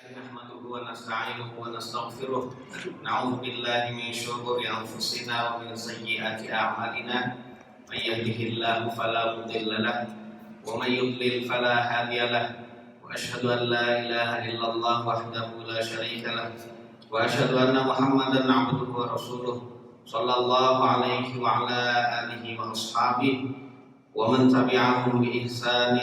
نحمده ونستعينه ونستغفره نعوذ بالله من شرور أنفسنا ومن سيئات أعمالنا من يهده الله فلا مضل له ومن يضلل فلا هادي له وأشهد أن لا إله إلا الله وحده لا شريك له وأشهد أن محمدا عبده ورسوله صلى الله عليه وعلى آله وأصحابه ومن تبعهم بإحسان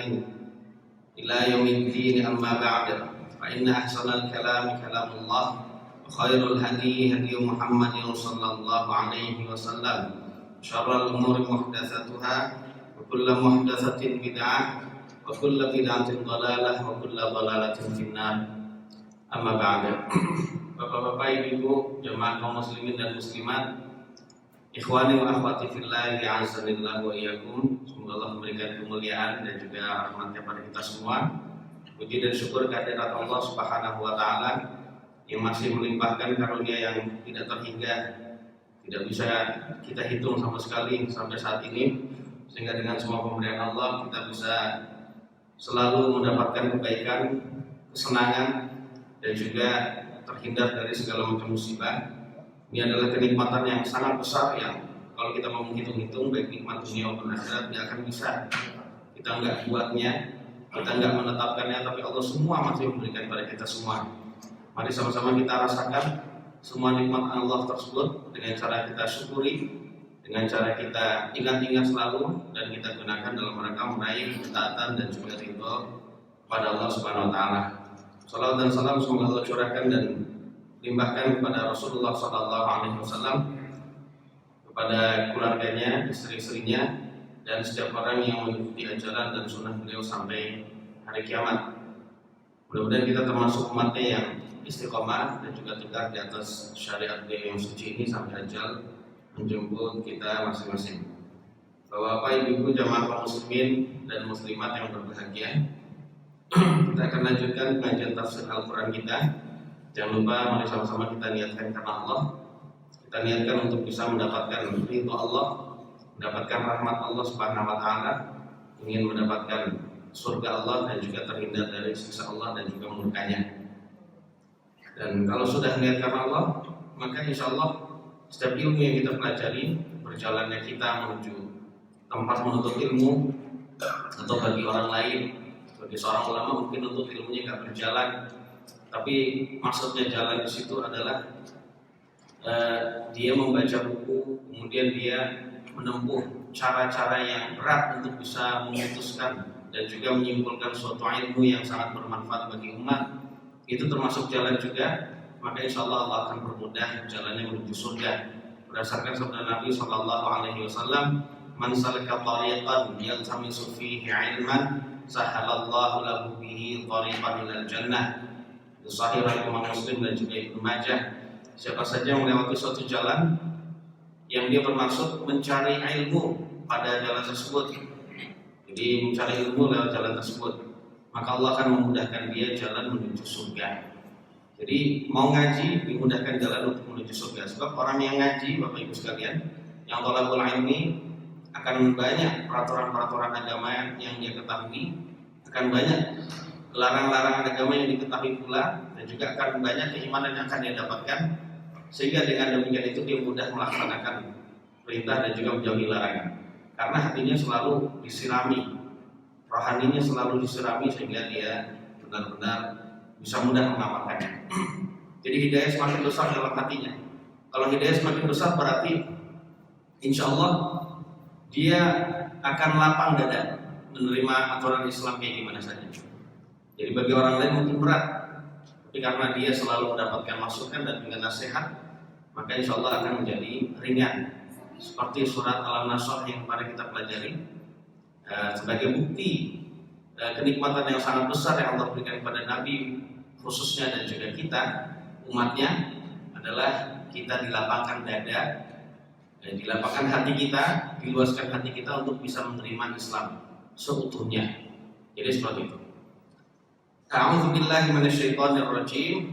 إلى يوم الدين أما بعد فإن أحسن الكلام كلام الله وخير الهدي هدي محمد صلى الله عليه وسلم شر الأمور محدثاتها وكل محدثة بدعة وكل بدعة ضلالة وكل ضلالة في النار أما بعد. Bapak-bapak, ibu-ibu, jemaah kaum muslimin dan muslimat, ikhwani wa akhwati fillah, ya'azzanillahu wa iyyakum. Semoga Allah memberikan kemuliaan dan juga rahmatnya pada kita semua. Puji dan syukur kehadirat Allah Subhanahu wa taala yang masih melimpahkan karunia yang tidak terhingga, tidak bisa kita hitung sama sekali sampai saat ini, sehingga dengan semua pemberian Allah kita bisa selalu mendapatkan kebaikan, kesenangan dan juga terhindar dari segala macam musibah. Ini adalah kenikmatan yang sangat besar yang kalau kita mau menghitung-hitung baik nikmat dunia maupun akhirat tidak akan bisa. Kita enggak buatnya, kita enggak menetapkannya, tapi Allah semua masih memberikan kepada kita semua. Mari sama-sama kita rasakan semua nikmat Allah tersebut dengan cara kita syukuri, dengan cara kita ingat-ingat selalu dan kita gunakan dalam rangka meraih ketaatan dan juga ridho pada Allah Subhanahu wa taala. Salawat dan salam semoga Allah curahkan dan limpahkan kepada Rasulullah sallallahu alaihi wasallam, kepada keluarganya, istri-istrinya, dan setiap orang yang mengikuti ajaran dan sunnah beliau sampai hari kiamat. Mudah-mudahan kita termasuk umatnya yang istiqomah dan juga tegak di atas syariat beliau yang suci ini sampai ajal menjemput kita masing-masing. Bapak, ibu-ibu, jamaah kaum muslimin dan muslimat yang berbahagia, kita akan lanjutkan pengajian tafsir Al-Quran kita. Jangan lupa mari sama-sama kita niatkan karena Allah. Kita niatkan untuk bisa mendapatkan ridho Allah, mendapatkan rahmat Allah Subhanahu wa taala, ingin mendapatkan surga Allah dan juga terhindar dari siksa Allah dan juga murkanya. Dan kalau sudah niat karena Allah, maka insya Allah setiap ilmu yang kita pelajari, perjalanannya kita menuju tempat menuntut ilmu, atau bagi orang lain, bagi seorang ulama mungkin untuk ilmunya nggak berjalan, tapi maksudnya jalan di situ adalah dia membaca buku, kemudian dia menempuh cara-cara yang berat untuk bisa memutuskan dan juga menyimpulkan suatu ilmu yang sangat bermanfaat bagi umat. Itu termasuk jalan juga, maka insya Allah Allah akan permudah jalannya menuju surga. Berdasarkan sabda Nabi Sallallahu Alaihi Wasallam, "Man salaka tariqan yaltamisu fihi ilman, sahalallahu lahu bihi tariqan ilal jannah." Itu sahih riwayat Imam Muslim dan juga Ibnu Majah. Siapa saja yang melewati suatu jalan yang dia bermaksud mencari ilmu pada jalan tersebut, jadi mencari ilmu lewat jalan tersebut, maka Allah akan memudahkan dia jalan menuju surga. Jadi mau ngaji dimudahkan jalan untuk menuju surga. Sebab orang yang ngaji, Bapak Ibu sekalian, yang thalabul ilmi, akan banyak peraturan-peraturan agama yang dia ketahui, akan banyak larang-larangan agama yang diketahui pula, dan juga akan banyak keimanan yang akan dia dapatkan, sehingga dengan demikian itu dia mudah melaksanakan perintah dan juga menjauhi larangan, karena hatinya selalu disirami, rohaninya selalu disirami, sehingga dia benar-benar bisa mudah mengamalkannya. Jadi hidayah semakin besar dalam hatinya. Kalau hidayah semakin besar berarti insya Allah dia akan lapang dada menerima aturan Islam kayak gimana saja. Jadi bagi orang lain mungkin berat, tapi karena dia selalu mendapatkan masukan dan dengan nasihat, maka insya Allah akan menjadi ringan. Seperti surat Al-Nasr yang kemarin kita pelajari, sebagai bukti kenikmatan yang sangat besar yang Allah berikan kepada Nabi khususnya dan juga kita umatnya adalah kita dilapangkan dada, dilapangkan hati kita, diluaskan hati kita untuk bisa menerima Islam seutuhnya. Jadi seperti itu. A'udzu billahi minasyaitonir rajim.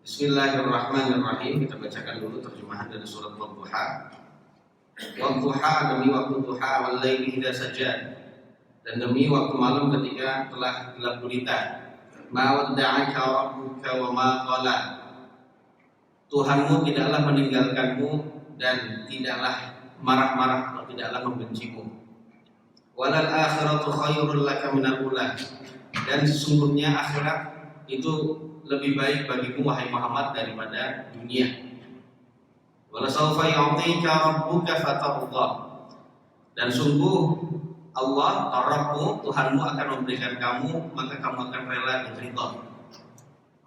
Bismillahirrahmanirrahim. Kita bacakan dulu terjemahan dari surat Wadduha. Wadduha, demi waktu duha, wal laili idza saja, dan demi waktu malam ketika telah gelap gulita. ma wadda'aka rabbuka wa ma qala. Tuhanmu tidaklah meninggalkanmu dan tidaklah marah-marah atau tidaklah membencimu. Walal akhiratu khairul laka minal ula. Dan sesungguhnya akhirat itu lebih baik bagimu wahai Muhammad daripada dunia. Wala sawfa yu'tika rabbuka fatarda. Dan sungguh Allah, Rabbmu, Tuhanmu akan memberikan kamu, maka kamu akan rela dan ridha.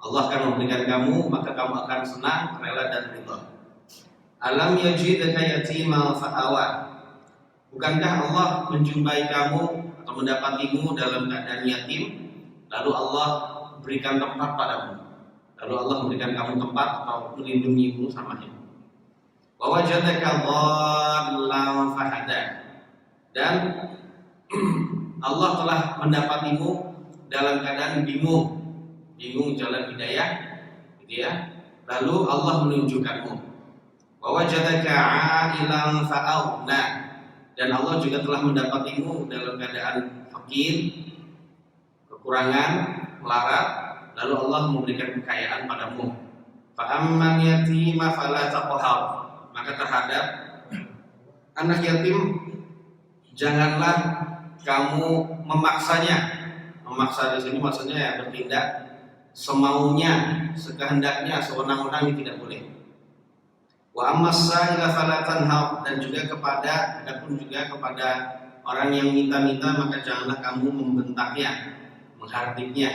Allah akan memberikan kamu, maka kamu akan senang, rela dan ridha. Alam yajidka yatima fa'awa. Bukankah Allah menjumpai kamu atau mendapatimu dalam keadaan yatim, lalu Allah berikan tempat padamu. Lalu Allah memberikan kamu tempat atau melindungimu samanya. Wa wajadaka dhallan fahada. Dan Allah telah mendapatimu dalam keadaan bingung jalan hidayah, gitu ya. Lalu Allah menunjukkanmu. Wa wajadaka 'ailan fa'aghna. Dan Allah juga telah mendapatimu dalam keadaan fakir, kekurangan, melarat, lalu Allah memberikan kekayaan padamu. Fa amman yatima fala taqhar. Maka terhadap anak yatim janganlah kamu memaksanya. Memaksa di sini maksudnya ya bertindak semaunya, sekehendaknya, sewenang-wenang tidak boleh. Wa ammas-sa'ila fala tanhar. Dan juga adapun juga kepada orang yang minta-minta maka janganlah kamu membentaknya, menghardiknya.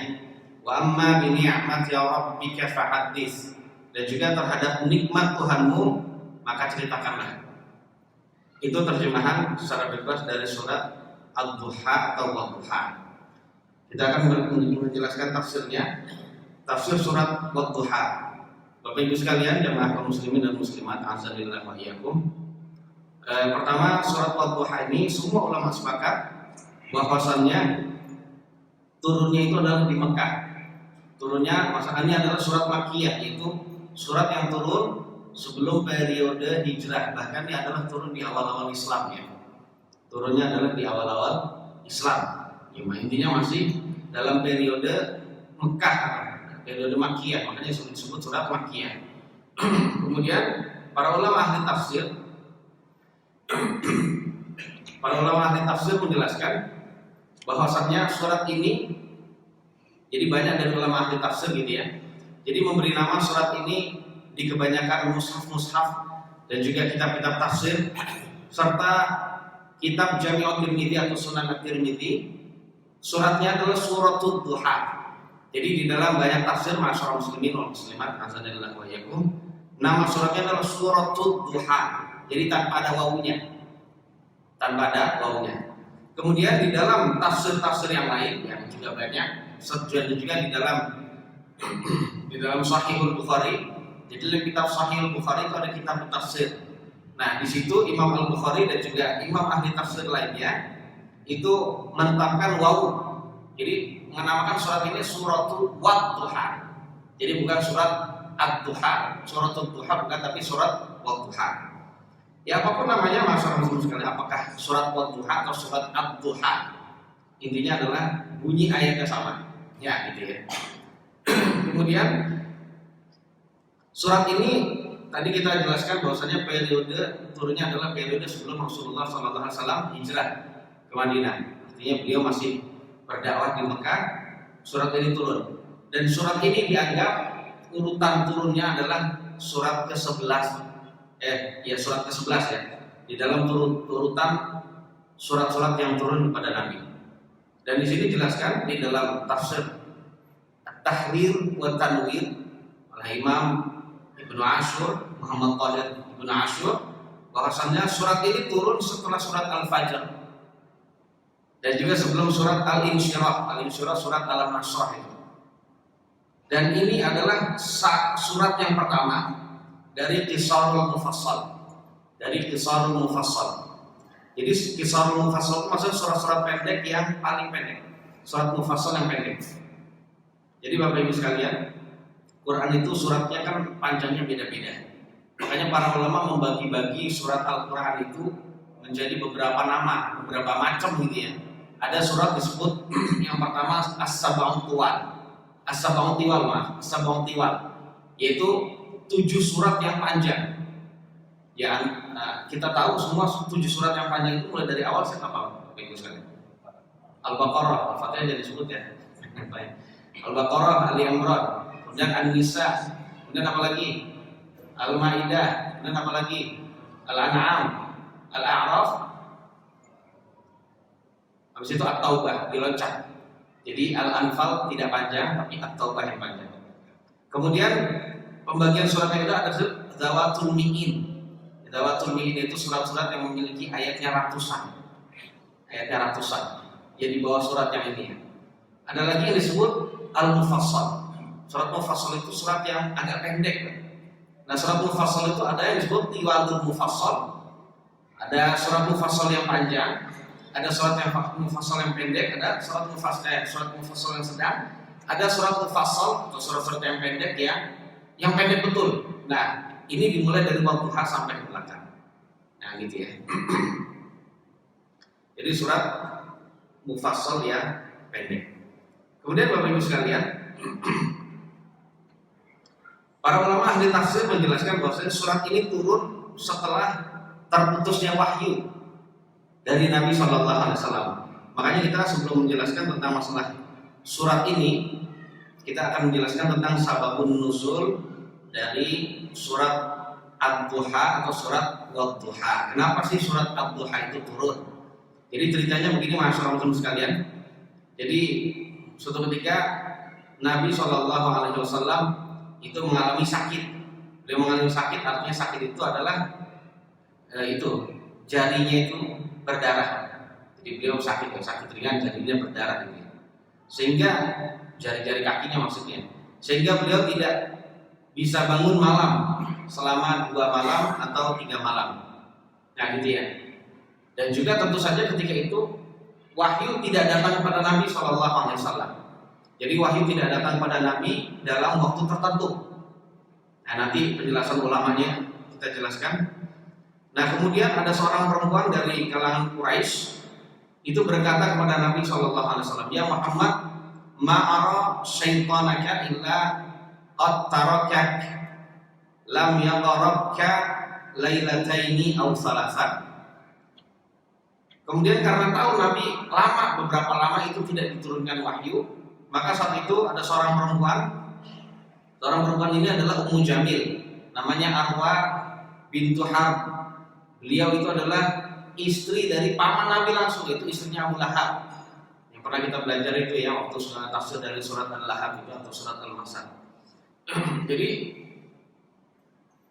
Wa amma bi ni'mati rabbika fahaddits. Dan juga terhadap nikmat Tuhanmu maka ceritakanlah. Itu terjemahan secara bebas dari surat Ad-Duha atau Wadduha. Kita akan menjelaskan tafsirnya. Tafsir surat Wadduha. Bapak Ibu sekalian, jamaah kaum muslimin dan muslimat, azanillah wa iyyakum. Pertama, surat Wadduha ini semua ulama sepakat bahwasannya turunnya itu adalah di Mekah. Turunnya masalahnya adalah surat Makkiyah, yaitu surat yang turun sebelum periode hijrah, bahkan dia adalah turun di awal-awal Islam ya. Turunnya adalah di awal-awal Islam. Ya, intinya masih dalam periode Mekah, periode Makkiyah, makanya disebut surat Makkiyah. Kemudian para ulama ahli tafsir menjelaskan bahwasannya surat ini, jadi banyak dari ulama ahli tafsir gitu ya. Jadi memberi nama surat ini di kebanyakan mushaf-mushaf dan juga kitab-kitab tafsir serta kitab Jami'ut Tirmidzi atau Sunan At-Tirmidzi, suratnya adalah suratul Duha. Jadi di dalam banyak tafsir masyarakat muslimin wal muslimat, azanillah wa iyyakum, nama suratnya adalah suratul Duha. Jadi tanpa ada wawunya. Kemudian di dalam tafsir-tafsir yang lain yang juga banyak, dan juga di dalam Sahihul Bukhari. Jadi dalam kitab Sahihul Bukhari itu ada kitab tafsir. Nah, di situ Imam Al-Bukhari dan juga imam ahli tafsir lainnya itu menetapkan wawu. Jadi menamakan surat ini suratul Wadduha. Jadi bukan surat Ad-Duha, suratul Duha bukan, tapi surat Wadduha. Ya apapun namanya masyarakat muslim sekali, apakah surat Wadduha atau surat Ad-Duha, intinya adalah bunyi ayatnya sama. Ya gitu ya. Kemudian surat ini tadi kita jelaskan bahwasanya periode turunnya adalah periode sebelum Rasulullah SAW hijrah ke Madinah. Artinya beliau masih berdakwah di Mekah. Surat ini turun. Dan surat ini dianggap urutan turunnya adalah surat ke-11. Surat ke-11 ya. Di dalam urutan surat-surat yang turun kepada Nabi. Dan di sini dijelaskan di dalam tafsir At-Tahrir wa Tanwir oleh Imam Ibnu Ashur, Muhammad Qahir Ibnu Ashur, bahwasannya surat ini turun setelah surat Al-Fajr dan juga sebelum surat Al-Insyirah. Al-Insyirah surat Al-Nasrah itu. Dan ini adalah surat yang pertama dari Qisarul Mufassal. Jadi Qisarul Mufassal itu maksudnya surat-surat pendek yang paling pendek. Surat Mufassal yang pendek. Jadi Bapak Ibu sekalian, Quran itu suratnya kan panjangnya beda-beda. Makanya para ulama membagi-bagi surat Al-Quran itu menjadi beberapa nama, beberapa macam gitu ya. Ada surat disebut yang pertama As-Sab'un Tuwal. As-Sab'un Tiwal, As-Sab'un Tiwal, yaitu 7 surat yang panjang. Ya, kita tahu semua 7 surat yang panjang itu mulai dari awal saya apa? Al-Baqarah, Al-Fatihah jadi disebut ya. Al-Baqarah, Ali Imran, kemudian An-Nisa, kemudian apa lagi? Al-Maidah, kemudian apa lagi? Al-An'am, Al-A'raf, habis itu At-Taubah, diloncat. Jadi Al-Anfal tidak panjang, tapi At-Taubah yang panjang. Kemudian pembagian surat yang ada Zawatul Mi'in. Zawatul Mi'in itu surat-surat yang memiliki ayatnya ratusan. Ayatnya ratusan. Ya di bawah surat yang ini. Ada lagi yang disebut Al-Mufassal. Surat Mufassal itu surat yang agak pendek. Nah, surat Mufassal itu ada yang disebut Tiwalul Mufassal. Ada surat Mufassal yang panjang, ada surat yang Mufassal yang pendek, ada surat Mufassal yang sedang, ada surat Mufassal atau surat-surat yang pendek yang pendek betul. Nah, ini dimulai dari Wadduha sampai ke belakang. Nah, gitu ya. Jadi surat Mufassal yang pendek. Kemudian Bapak Ibu sekalian, para ulama ahli tafsir menjelaskan bahwa surat ini turun setelah terputusnya wahyu dari Nabi Shallallahu Alaihi Wasallam. Makanya kita sebelum menjelaskan tentang masalah surat ini, kita akan menjelaskan tentang sababun nuzul dari surat Ad-Duha atau surat Wadduha. Kenapa sih surat Ad-Duha itu turun? Jadi ceritanya begini, masyarakat sekalian. Jadi suatu ketika Nabi Shallallahu Alaihi Wasallam itu mengalami sakit. Beliau mengalami sakit, artinya sakit itu adalah jarinya itu berdarah. Jadi beliau sakit ringan, jarinya berdarah gitu. Sehingga jari-jari kakinya maksudnya. Sehingga beliau tidak bisa bangun malam selama 2 malam atau 3 malam. Nah gitu ya. Dan juga tentu saja ketika itu wahyu tidak datang kepada Nabi SAW. Jadi wahyu tidak datang pada Nabi dalam waktu tertentu. Nah nanti penjelasan ulamanya kita jelaskan. Nah kemudian ada seorang perempuan dari kalangan Quraisy itu berkata kepada Nabi SAW, ya Muhammad, ma'ara syaitanaka illa qad tarakak lam yaqarabka lailataini aw salasan. Kemudian karena tahu Nabi beberapa lama itu tidak diturunkan wahyu, maka saat itu ada seorang perempuan. Seorang perempuan ini adalah Ummu Jamil, namanya Arwa bintu Harb. Beliau itu adalah istri dari paman Nabi langsung, itu istrinya Abu Lahab. Yang pernah kita belajar itu ya waktu tafsir dari surat Al-Lahab itu atau surat Al-Masad.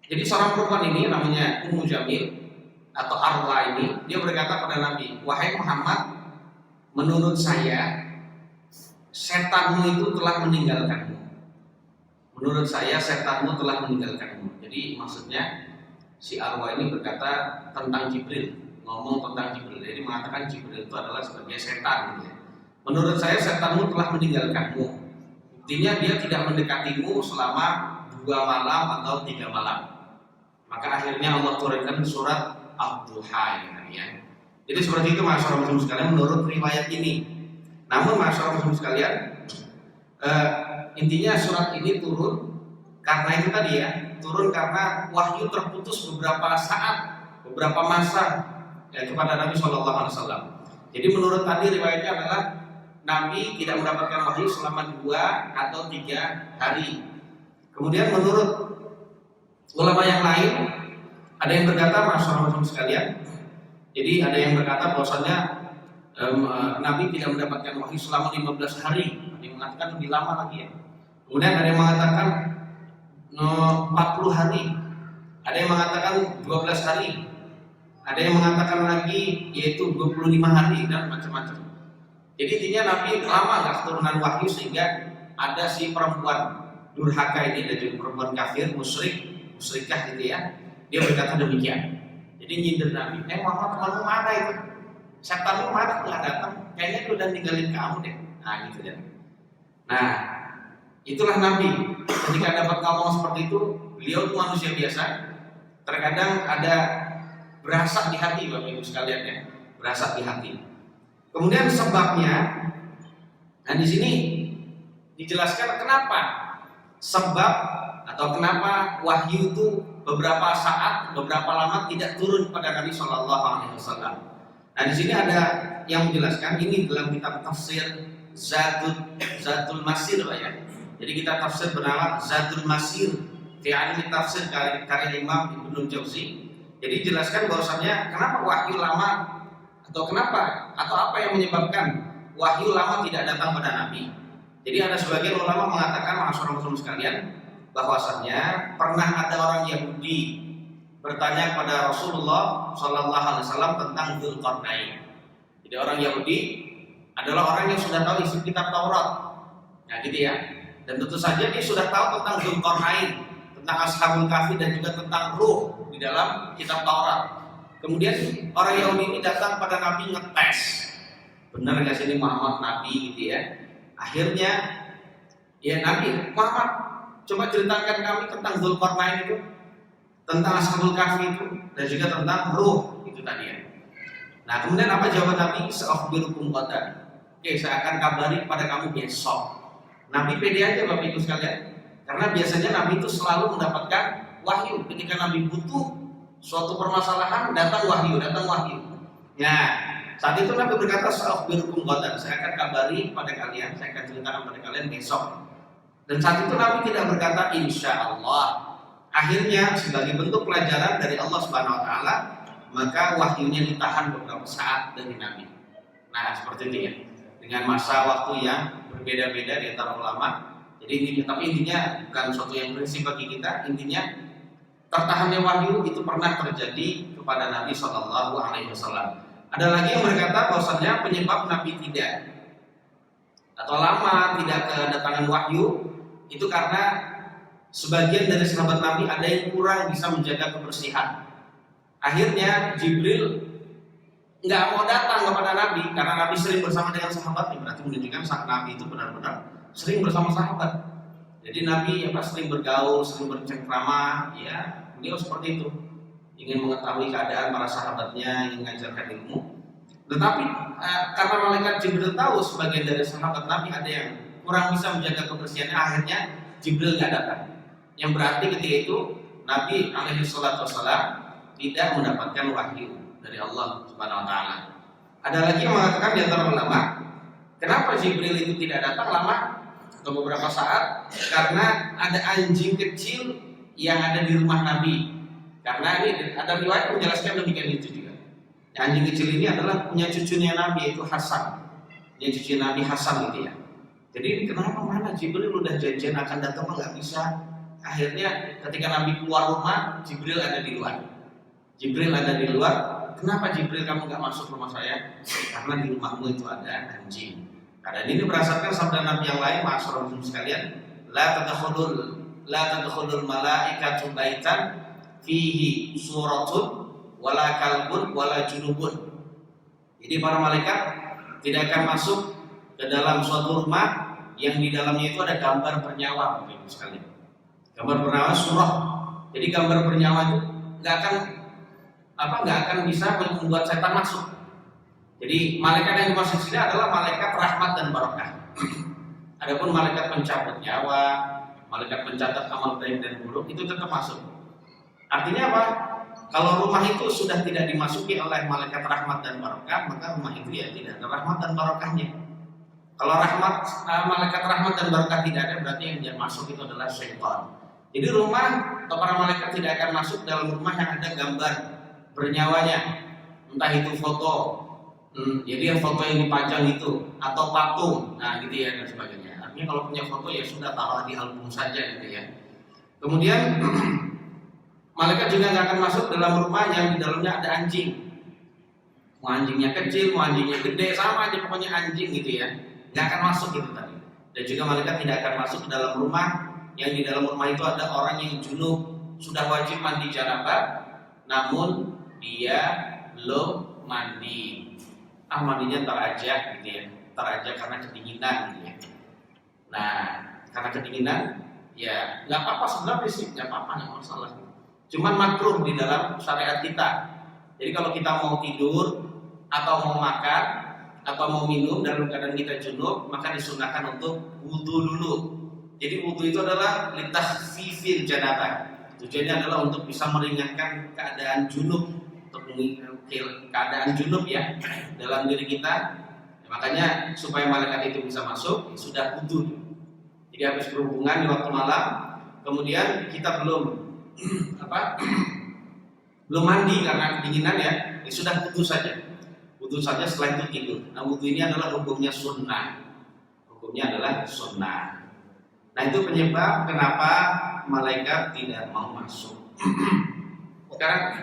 Jadi seorang perempuan ini namanya Ummu Jamil atau Arwa ini, dia berkata pada Nabi, wahai Muhammad, menurut saya setanmu itu telah meninggalkanmu. Menurut saya setanmu telah meninggalkanmu. Jadi maksudnya si Arwa ini berkata tentang Jibril, ngomong tentang Jibril. Jadi mengatakan Jibril itu adalah sebagai setan gitu ya. Menurut saya setanmu telah meninggalkanmu. Intinya dia tidak mendekatimu selama 2 malam atau 3 malam. Maka akhirnya Allah turunkan surat Ad-Duha ini ya. Jadi seperti itu masyarakat muslim sekalian menurut riwayat ini. Namun masyarakat muslim sekalian, intinya surat ini turun karena itu tadi ya, turun karena wahyu terputus beberapa saat, beberapa masa ya, kepada Nabi Shallallahu Alaihi Wasallam. Jadi menurut tadi riwayatnya adalah Nabi tidak mendapatkan wahyu selama 2 atau 3 hari. Kemudian menurut ulama yang lain, ada yang berkata masyarakat sekalian, jadi ada yang berkata bahwasannya Nabi tidak mendapatkan wahyu selama 15 hari. Ada yang mengatakan lebih lama lagi ya. Kemudian ada yang mengatakan 40 hari. Ada yang mengatakan 12 hari. Ada yang mengatakan lagi yaitu 25 hari dan macam-macam. Jadi intinya Nabi lama nggak keturunan wahyu sehingga ada si perempuan durhaka ini, dan juga perempuan kafir, musyrikah gitu ya. Dia berkata demikian. Jadi nyindir Nabi, Muhammad temanmu mana itu? Setanmu mana nggak datang? Kayaknya dia udah ninggalin kamu deh. Nah gitu ya. Nah itulah Nabi. Ketika dapat ngomong seperti itu, beliau itu manusia biasa. Terkadang ada berasa di hati, Bapak Ibu sekalian ya, berasa di hati. Kemudian sebabnya, nah di sini dijelaskan kenapa sebab atau kenapa wahyu itu beberapa saat, beberapa lama tidak turun kepada Nabi Shallallahu Alaihi Wasallam. Nah di sini ada yang menjelaskan ini dalam kitab tafsir Zadul Masir, Pak ya. Jadi kita tafsir bernama Zadul Masir fi ilmi tafsir karya Imam Ibnu Jauzi. Jadi jelaskan bahwasannya kenapa wahyu lama atau kenapa atau apa yang menyebabkan wahyu lama tidak datang pada Nabi. Jadi ada sebagian ulama mengatakan, masyarakat muslim sekalian, bahwasannya pernah ada orang Yahudi bertanya kepada Rasulullah Sallallahu Alaihi Wasallam tentang Dzulqarnain. Jadi orang Yahudi adalah orang yang sudah tahu isi kitab Taurat, nah gitu ya. Dan tentu saja dia sudah tahu tentang Dzulqarnain, tentang Ashabul Kahfi dan juga tentang Ruh di dalam kitab Taurat. Kemudian orang Yahudi ini datang pada Nabi ngetes, benar nggak sih ini Muhammad Nabi gitu ya. Akhirnya ya Nabi Muhammad, coba ceritakan kami tentang Dzulqarnain itu, tentang Ashabul Kahfi itu, dan juga tentang Ruh itu tadi ya. Nah kemudian apa jawaban Nabi? Sa'akhbirukum ghadan. Oke, saya akan kabari kepada kamu besok. Nabi pede aja Bapak Ibu sekalian, karena biasanya Nabi itu selalu mendapatkan wahyu. Ketika Nabi butuh suatu permasalahan, datang wahyu. Nah saat itu Nabi berkata, sa'akhbirukum ghadan, saya akan kabari pada kalian, saya akan ceritakan pada kalian besok. Dan saat itu Nabi tidak berkata insya Allah. Akhirnya sebagai bentuk pelajaran dari Allah Subhanahu Wa Taala, maka wahyunya ditahan beberapa saat dari Nabi. Nah seperti itu ya, dengan masa waktu yang berbeda-beda di antara ulama. Jadi tapi intinya bukan suatu yang prinsip bagi kita. Intinya tertahannya wahyu itu pernah terjadi kepada Nabi Shallallahu Alaihi Wasallam. Ada lagi yang berkata bahwasannya penyebab Nabi tidak atau lama tidak kedatangan wahyu itu karena sebagian dari sahabat Nabi ada yang kurang bisa menjaga kebersihan. Akhirnya Jibril nggak mau datang kepada Nabi karena Nabi sering bersama dengan sahabatnya, berarti menunjukkan saat Nabi itu benar-benar sering bersama sahabat. Jadi Nabi sering bergaul, sering bercengkrama, ya beliau seperti itu, ingin mengetahui keadaan para sahabatnya, ingin mengajarkan ilmu. Tetapi karena malaikat Jibril tahu sebagian dari sahabat Nabi ada yang kurang bisa menjaga kebersihannya, akhirnya Jibril nggak datang. Yang berarti ketika itu Nabi alaihi salatu wassalam tidak mendapatkan wahyu dari Allah Subhanahu Wa Taala. Ada lagi yang mengatakan di antara ulama, kenapa Jibril itu tidak datang lama atau beberapa saat? Karena ada anjing kecil yang ada di rumah Nabi. Karena ini ada riwayat menjelaskan demikian itu juga. Anjing kecil ini adalah punya cucunya Nabi, yaitu Hasan. Punya cucu Nabi Hasan gitu ya. Jadi kenapa mana Jibril udah janjian akan datang nggak bisa? Akhirnya ketika Nabi keluar rumah, Jibril ada di luar. Kenapa Jibril kamu nggak masuk rumah saya? Karena di rumahmu itu ada anjing. Karena ini berdasarkan sabda Nabi yang lain, masyarakat sekalian, la tadkhulul malaikatu baitan fihi suratun wala kalbun wala junubun. Jadi para malaikat tidak akan masuk ke dalam suatu rumah yang di dalamnya itu ada gambar bernyawa, Bapak Ibu sekalian. Gambar bernyawa surah. Jadi gambar bernyawa itu nggak akan bisa membuat setan masuk. Jadi malaikat yang dimaksud sini adalah malaikat rahmat dan barokah. Adapun malaikat pencabut nyawa, malaikat pencatat amal baik dan buruk itu tetap masuk. Artinya apa? Kalau rumah itu sudah tidak dimasuki oleh malaikat rahmat dan barokah, maka rumah itu ya tidak ada rahmat dan barokahnya. Kalau malaikat rahmat dan barokah tidak ada, berarti yang masuk itu adalah syaitan. Jadi rumah atau para malaikat tidak akan masuk dalam rumah yang ada gambar bernyawanya, entah itu foto, jadi foto yang dipajang itu atau patung, nah gitu ya dan sebagainya. Artinya kalau punya foto ya sudah taruh di album saja gitu ya. Kemudian malaikat juga nggak akan masuk dalam rumah yang di dalamnya ada anjing. Mau anjingnya kecil, mau anjingnya gede, sama aja pokoknya anjing gitu ya. Nggak akan masuk gitu tadi. Dan juga malaikat tidak akan masuk ke dalam rumah yang di dalam rumah itu ada orang yang junub, sudah wajib mandi janabah, namun dia belum mandi. Mandinya ntar aja gitu ya. Ntar aja karena kedinginan gitu ya. Nah, karena kedinginan ya nggak apa-apa sebenarnya sih, nggak apa-apa, nggak masalah. Cuman makruh di dalam syariat kita. Jadi kalau kita mau tidur atau mau makan, atau mau minum dalam keadaan kita junub, maka disunahkan untuk wudu dulu. Jadi wudu itu adalah litakhfifil janabah. Tujuannya adalah untuk bisa meringankan keadaan junub, untuk keadaan junub ya dalam diri kita. Ya, makanya supaya malaikat itu bisa masuk, ya sudah wudu. Jadi habis berhubungan di waktu malam, kemudian kita belum belum mandi karena kedinginan ya sudah wudu saja. Wudu saja setelah itu tidur. Nah, wudu ini adalah hukumnya sunnah. Hukumnya adalah sunnah. Nah, itu penyebab kenapa malaikat tidak mau masuk. Sekarang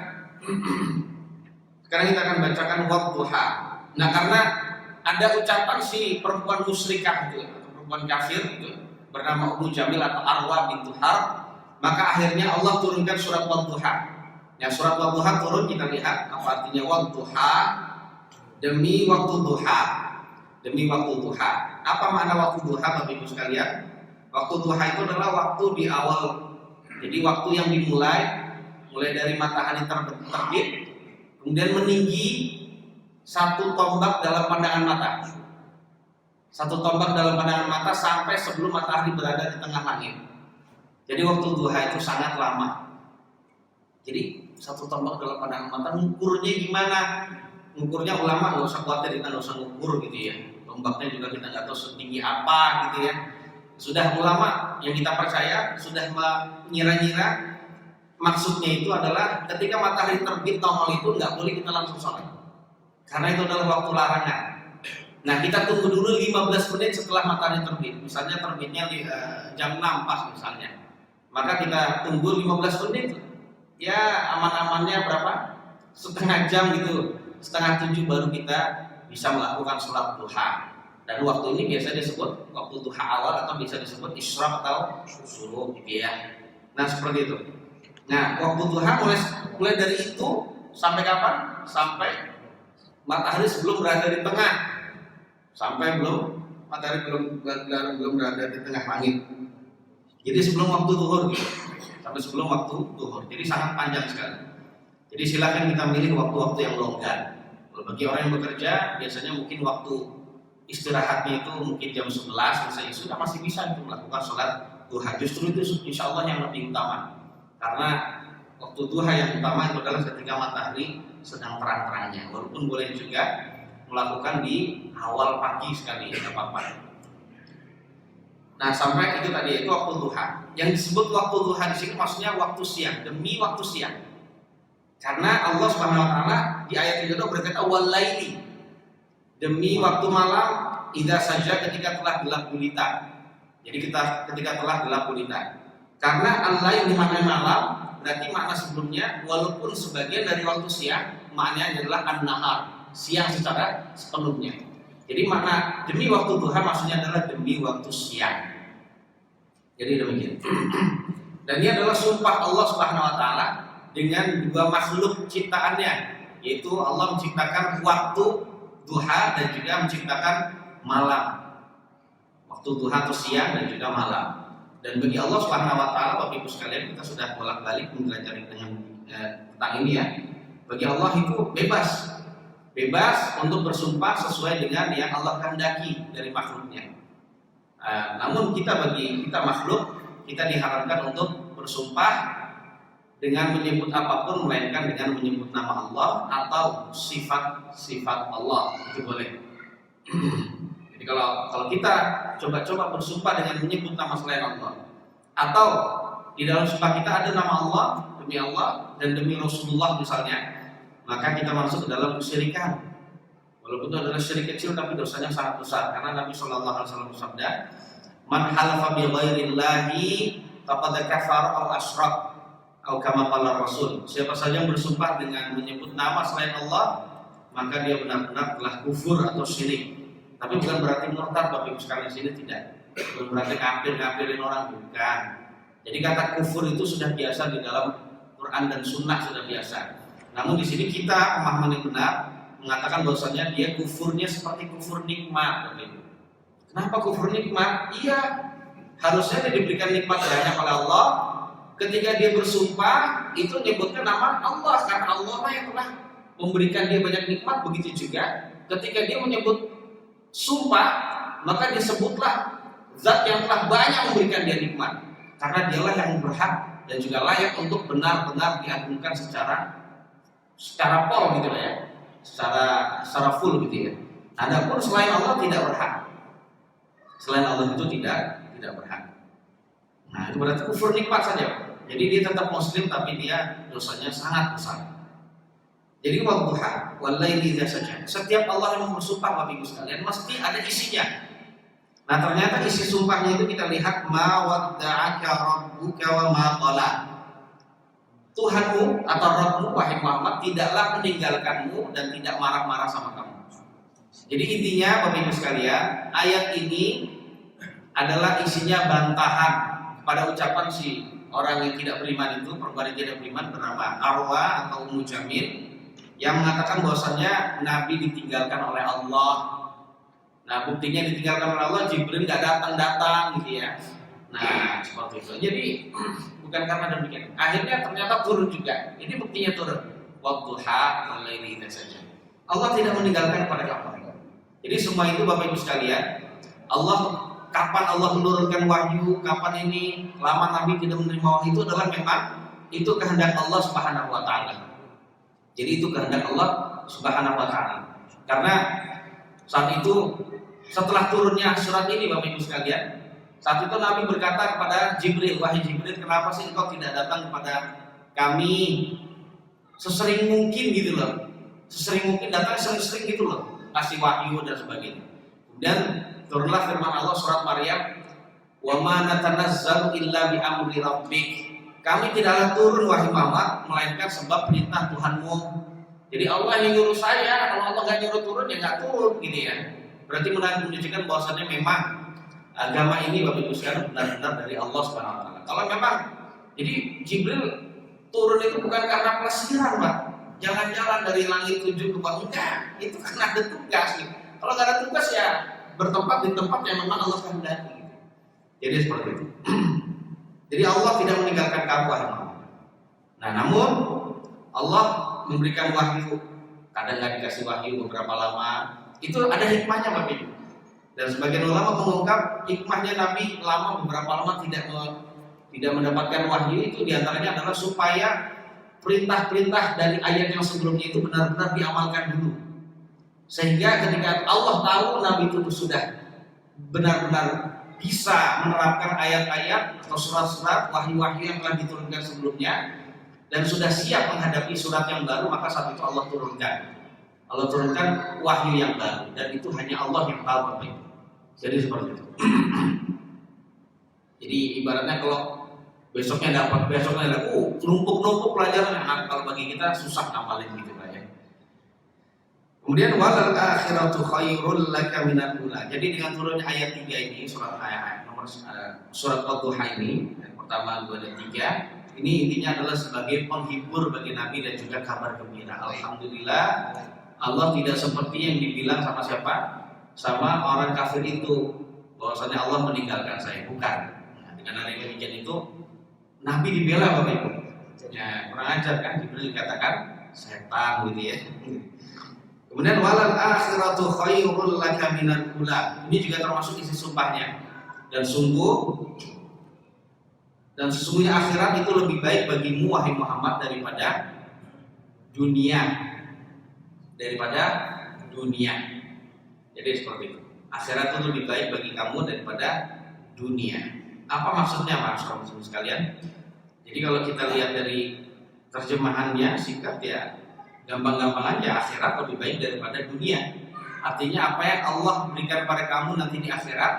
kita akan bacakan wadduha. Nah, karena ada ucapan si perempuan musyrikah itu atau perempuan kafir itu bernama Ummu Jamil atau Arwa bintu Harb, maka akhirnya Allah turunkan surat wadduha. Ya, surat wadduha turun, kita lihat apa artinya wadduha. Demi waktu duha. Demi waktu duha. Apa makna waktu duha Bapak Ibu sekalian? Waktu duha itu adalah waktu di awal. Jadi waktu yang mulai dari matahari terbit, kemudian meninggi satu tombak dalam pandangan mata. Satu tombak dalam pandangan mata sampai sebelum matahari berada di tengah langit. Jadi waktu duha itu sangat lama. Jadi satu tombak dalam pandangan mata, ngukurnya gimana? Ngukurnya ulama nggak usah khawatir, kita nggak usah ngukur gitu ya. Tombaknya juga kita nggak tahu setinggi apa gitu ya. Sudah ulama yang kita percaya sudah mengira-ngira maksudnya itu adalah ketika matahari terbit nongol itu nggak boleh kita langsung sholat, karena itu adalah waktu larangan. Nah, kita tunggu dulu 15 menit setelah matahari terbit. Misalnya terbitnya di jam 6 pas misalnya, maka kita tunggu 15 menit. Ya aman-amannya berapa? Setengah jam gitu, setengah 7 baru kita bisa melakukan sholat duha. Dan waktu ini biasa disebut waktu duha awal atau bisa disebut isyraq atau syuruq gitu ya. Nah, seperti itu. Nah, waktu duha mulai dari itu sampai kapan? Sampai matahari sebelum berada di tengah. Sampai matahari belum berada di tengah langit. Jadi sebelum waktu zuhur gitu. Sampai sebelum waktu zuhur. Jadi sangat panjang sekali. Jadi silakan kita milih waktu-waktu yang longgar. Kalau bagi orang yang bekerja, biasanya mungkin waktu istirahatnya itu mungkin jam 11 misalnya, sudah masih bisa untuk melakukan sholat duha. Justru itu insya Allah yang lebih utama, karena waktu duha yang utama itu adalah ketika matahari sedang terang-terangnya. Walaupun boleh juga melakukan di awal pagi sekali, tidak apa-apa. Nah, sampai itu tadi itu waktu duha. Yang disebut waktu duha di sini maksudnya waktu siang, demi waktu siang. Karena Allah Subhanahu wa taala di ayat yang kedua berkata walaili, demi waktu malam, idza saja ketika telah gelap gulita. Jadi ketika telah gelap gulita. Karena al-lail di makna malam, berarti makna sebelumnya walaupun sebagian dari waktu siang, maknanya adalah an-nahar, siang secara sepenuhnya. Jadi makna demi waktu duha maksudnya adalah demi waktu siang. Jadi demikian. Dan ini adalah sumpah Allah Subhanahu wa taala dengan dua makhluk ciptaannya, yaitu Allah menciptakan waktu duha dan juga menciptakan malam. Waktu duha atau siang dan juga malam. Dan bagi Allah Subhanahu wa taala, Bapak Ibu sekalian, kita sudah bolak-balik mempelajari tentang ini ya. Bagi Allah itu bebas untuk bersumpah sesuai dengan yang Allah kehendaki dari makhluknya. Namun bagi kita makhluk, kita diharapkan untuk bersumpah dengan menyebut apapun melainkan dengan menyebut nama Allah atau sifat-sifat Allah, itu boleh. Jadi kalau kita coba-coba bersumpah dengan menyebut nama selain Allah, atau di dalam sumpah kita ada nama Allah, demi Allah dan demi Rasulullah misalnya, maka kita masuk ke dalam kesyirikan. Walaupun itu adalah syirik kecil, tapi dosanya sangat besar. Karena Nabi Shallallahu Alaihi Wasallam bersabda, "Man halafa bi ghairillahi faqad kafara aw asyraq." Atau kama qala Rasul, siapa saja yang bersumpah dengan menyebut nama selain Allah, maka dia benar-benar telah kufur atau syirik. Tapi bukan berarti murtad, Bapak Ibu sekalian, sini tidak. Bukan berarti kafirin orang, bukan. Jadi kata kufur itu sudah biasa di dalam Quran dan Sunnah, sudah biasa. Namun di sini kita pemahaman yang benar mengatakan bahwasanya dia kufurnya seperti kufur nikmat, Bapak Ibu. Kenapa kufur nikmat? Iya, harusnya dia diberikan nikmat banyak oleh Allah. Ketika dia bersumpah, itu nyebutnya nama Allah, karena Allah yang telah memberikan dia banyak nikmat. Begitu juga ketika dia menyebut sumpah, maka disebutlah zat yang telah banyak memberikan dia nikmat, karena dialah yang berhak dan juga layak untuk benar-benar diagungkan secara pol gitu ya, secara full gitu ya. Adapun selain Allah tidak berhak. Selain Allah itu tidak berhak. Nah, itu berarti kufur nikmat saja. Jadi dia tetap muslim tapi dia dosanya sangat besar. Jadi wadduha walaili idza saja. Setiap Allah yang bersumpah Bapak Ibu sekalian mesti ada isinya. Nah, ternyata isi sumpahnya itu kita lihat ma wadda'aka rabbuka wa ma qala. Tuhanmu atau Rabbmu wahai Muhammad tidaklah meninggalkanmu dan tidak marah-marah sama kamu. Jadi intinya Bapak Ibu sekalian, ayat ini adalah isinya bantahan pada ucapan si orang yang tidak beriman itu, perempuan yang tidak beriman bernama Arwa atau Ummu Jamil, yang mengatakan bahwasannya Nabi ditinggalkan oleh Allah. Nah, buktinya ditinggalkan oleh Allah, Jibril nggak datang gitu ya. Nah, seperti itu. Jadi bukan karena demikian. Akhirnya ternyata turun juga. Ini buktinya turun. Wadduha walaili idza saja. Allah tidak meninggalkan kepada kamu. Jadi semua itu Bapak Ibu sekalian, kapan Allah menurunkan wahyu, kapan ini lama Nabi tidak menerima wahyu, itu adalah memang itu kehendak Allah Subhanahu wa taala. Jadi itu kehendak Allah Subhanahu wa taala. Karena saat itu setelah turunnya surat ini Bapak Ibu sekalian, saat itu Nabi berkata kepada Jibril, wahai Jibril, kenapa sih engkau tidak datang kepada kami sesering mungkin gitu loh. Sesering mungkin datang sering-sering gitu loh, kasih wahyu dan sebagainya. Kemudian turunlah firman Allah surat Maryam, wa ma natanazzalu illa bi amri rabbik. Kami tidaklah turun wahai Muhammad melainkan sebab perintah Tuhanmu. Jadi Allah yang nyuruh saya, kalau Allah nggak nyuruh turun ya nggak turun gitu ya. Berarti menunjukkan bahwasannya memang agama ini Bapak Ibu sekalian benar-benar dari Allah Subhanahu wa taala. Kalau memang jadi Jibril turun itu bukan karena pelesiran, Pak. Jalan-jalan dari langit 7 ke bawah, enggak. Itu karena ada tugas nih. Kalau nggak ada tugas ya bertempat di tempat yang memang Allah kehendaki. Jadi seperti itu. Jadi Allah tidak meninggalkan kamu wahai Muhammad. Nah, namun Allah memberikan wahyu, kadang nggak dikasih wahyu beberapa lama. Itu ada hikmahnya Bapak Ibu. Dan sebagian ulama mengungkap hikmahnya Nabi lama beberapa lama tidak mendapatkan wahyu itu diantaranya adalah supaya perintah-perintah dari ayat yang sebelumnya itu benar-benar diamalkan dulu. Sehingga ketika Allah tahu Nabi itu sudah benar-benar bisa menerapkan ayat-ayat atau surat-surat wahyu-wahyu yang telah diturunkan sebelumnya dan sudah siap menghadapi surat yang baru, maka saat itu Allah turunkan wahyu yang baru, dan itu hanya Allah yang tahu Bapak Ibu. Jadi seperti itu. Jadi ibaratnya kalau besoknya ada numpuk pelajaran yang kalau bagi kita susah ngapalin gitu Pak ya. Kemudian walal akhiratu khairul laka minal ula. Jadi dengan turunnya ayat 3 ini surat Al-Duha ini, yang pertama, 2 dan 3, ini intinya adalah sebagai penghibur bagi Nabi dan juga kabar gembira. Alhamdulillah Allah tidak seperti yang dibilang sama siapa? Sama orang kafir itu, bahwasanya Allah meninggalkan saya. Bukan. Nah, dengan ada demikian itu Nabi dibela Bapak Ibu. Ya, kurang ajar kan, Jibril dikatakan setan gitu ya. Kemudian walal akhiratu khairul laka minal ula. Ini juga termasuk isi sumpahnya. Dan sesungguhnya akhirat itu lebih baik bagimu wahai Muhammad daripada dunia. Jadi seperti itu. Akhirat itu lebih baik bagi kamu daripada dunia. Apa maksudnya Mas sekalian? Jadi kalau kita lihat dari terjemahannya singkat ya, gampang-gampang aja, akhirat lebih baik daripada dunia. Artinya apa yang Allah berikan pada kamu nanti di akhirat